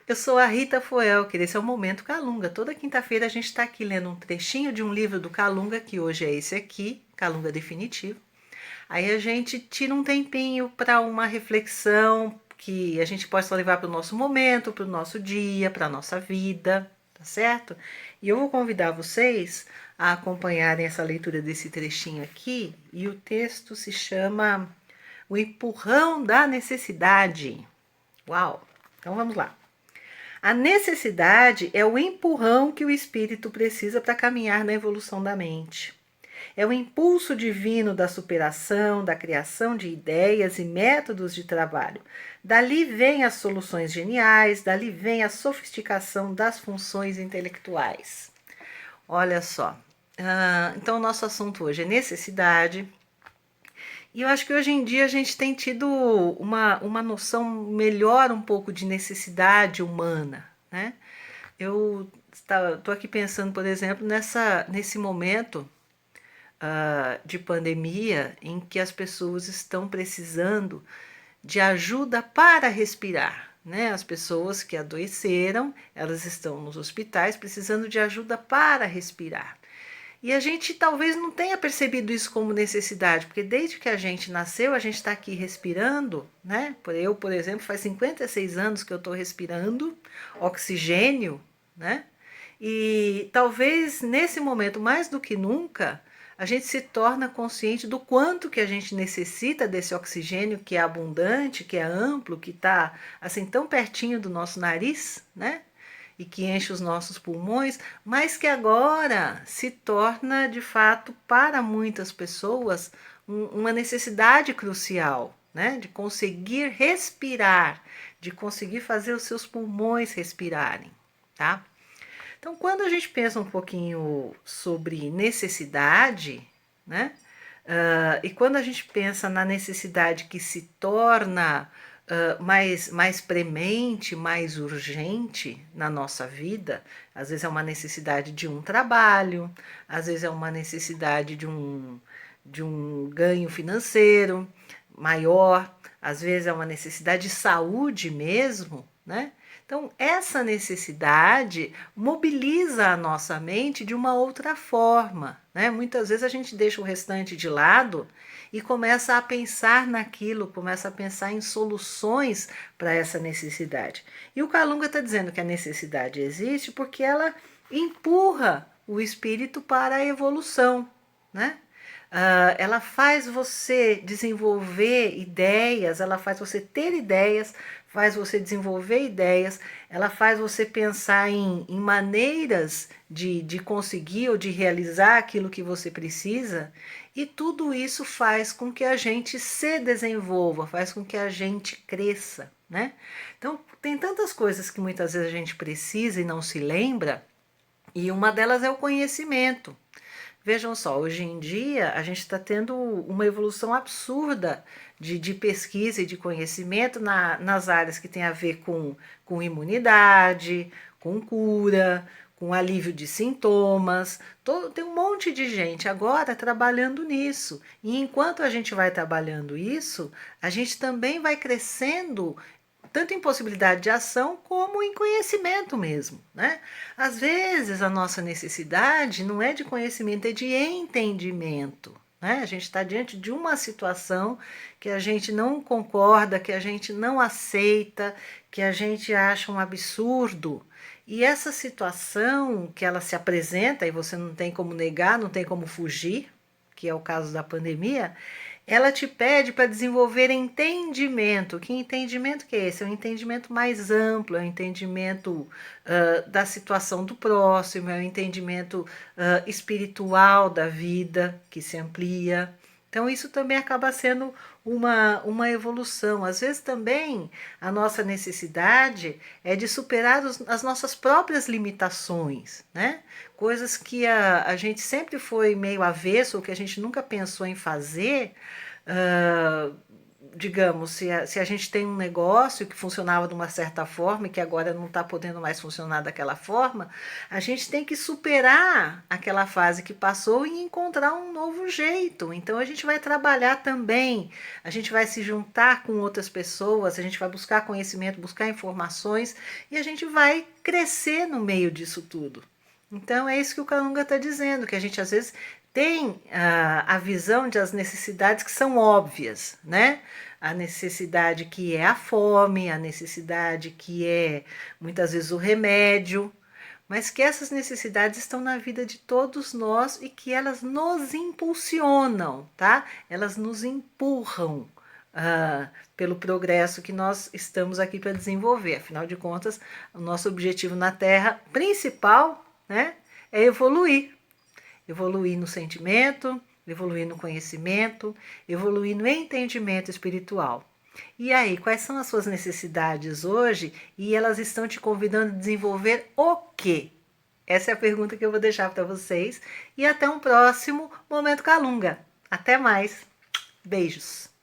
Eu sou a Rita Foelker, esse é o Momento Calunga. Toda quinta-feira a gente está aqui lendo um trechinho de um livro do Calunga, que hoje é esse aqui, Calunga Definitivo. Aí a gente tira um tempinho para uma reflexão que a gente possa levar para o nosso momento, para o nosso dia, para a nossa vida, tá certo? E eu vou convidar vocês a acompanharem essa leitura desse trechinho aqui, e o texto se chama O Empurrão da Necessidade. Uau! Então vamos lá. A necessidade é o empurrão que o espírito precisa para caminhar na evolução da mente. É o impulso divino da superação, da criação de ideias e métodos de trabalho. Dali vem as soluções geniais, dali vem a sofisticação das funções intelectuais. Olha só. Então, o nosso assunto hoje é necessidade. E eu acho que hoje em dia a gente tem tido uma noção melhor um pouco de necessidade humana, né? Eu estou aqui pensando, por exemplo, nesse momento de pandemia em que as pessoas estão precisando de ajuda para respirar. Né? As pessoas que adoeceram, elas estão nos hospitais precisando de ajuda para respirar. E a gente talvez não tenha percebido isso como necessidade, porque desde que a gente nasceu, a gente está aqui respirando, né? Eu, por exemplo, faz 56 anos que eu estou respirando oxigênio, né? E talvez nesse momento, mais do que nunca, a gente se torna consciente do quanto que a gente necessita desse oxigênio que é abundante, que é amplo, que está assim tão pertinho do nosso nariz, né? E que enche os nossos pulmões, mas que agora se torna de fato para muitas pessoas uma necessidade crucial, né? De conseguir respirar, de conseguir fazer os seus pulmões respirarem, tá? Então, quando a gente pensa um pouquinho sobre necessidade, né? E quando a gente pensa na necessidade que se torna mais premente, mais urgente na nossa vida, às vezes é uma necessidade de um trabalho, às vezes é uma necessidade de um ganho financeiro maior, às vezes é uma necessidade de saúde mesmo, né? Então, essa necessidade mobiliza a nossa mente de uma outra forma, né? Muitas vezes a gente deixa o restante de lado e começa a pensar naquilo, começa a pensar em soluções para essa necessidade. E o Calunga está dizendo que a necessidade existe porque ela empurra o espírito para a evolução, né? Ela faz você desenvolver ideias, ela faz você ter ideias, faz você desenvolver ideias, ela faz você pensar em maneiras de conseguir ou de realizar aquilo que você precisa, e tudo isso faz com que a gente se desenvolva, faz com que a gente cresça, né? Então, tem tantas coisas que muitas vezes a gente precisa e não se lembra, e uma delas é o conhecimento. Vejam só, hoje em dia a gente está tendo uma evolução absurda de pesquisa e de conhecimento nas áreas que tem a ver com imunidade, com cura, com alívio de sintomas. Tem um monte de gente agora trabalhando nisso. E enquanto a gente vai trabalhando isso, a gente também vai crescendo tanto em possibilidade de ação como em conhecimento mesmo, né? Às vezes a nossa necessidade não é de conhecimento, é de entendimento, né? A gente está diante de uma situação que a gente não concorda, que a gente não aceita, que a gente acha um absurdo. E essa situação que ela se apresenta, e você não tem como negar, não tem como fugir, que é o caso da pandemia, ela te pede para desenvolver entendimento. Que entendimento que é esse? É um entendimento mais amplo, é um entendimento da situação do próximo, é um entendimento espiritual da vida que se amplia. Então, isso também acaba sendo uma evolução. Às vezes, também, a nossa necessidade é de superar as nossas próprias limitações, né? Coisas que a gente sempre foi meio avesso, ou que a gente nunca pensou em fazer, uh, digamos, se a gente tem um negócio que funcionava de uma certa forma e que agora não está podendo mais funcionar daquela forma, a gente tem que superar aquela fase que passou e encontrar um novo jeito. Então a gente vai trabalhar também, a gente vai se juntar com outras pessoas, a gente vai buscar conhecimento, buscar informações e a gente vai crescer no meio disso tudo. Então é isso que o Calunga está dizendo, que a gente às vezes tem a visão de as necessidades que são óbvias, né? A necessidade que é a fome, a necessidade que é muitas vezes o remédio, mas que essas necessidades estão na vida de todos nós e que elas nos impulsionam, tá? Elas nos empurram pelo progresso que nós estamos aqui para desenvolver. Afinal de contas, o nosso objetivo na Terra principal, né, é evoluir. Evoluir no sentimento, evoluir no conhecimento, evoluir no entendimento espiritual. E aí, quais são as suas necessidades hoje e elas estão te convidando a desenvolver o quê? Essa é a pergunta que eu vou deixar para vocês e até um próximo Momento Calunga. Até mais. Beijos.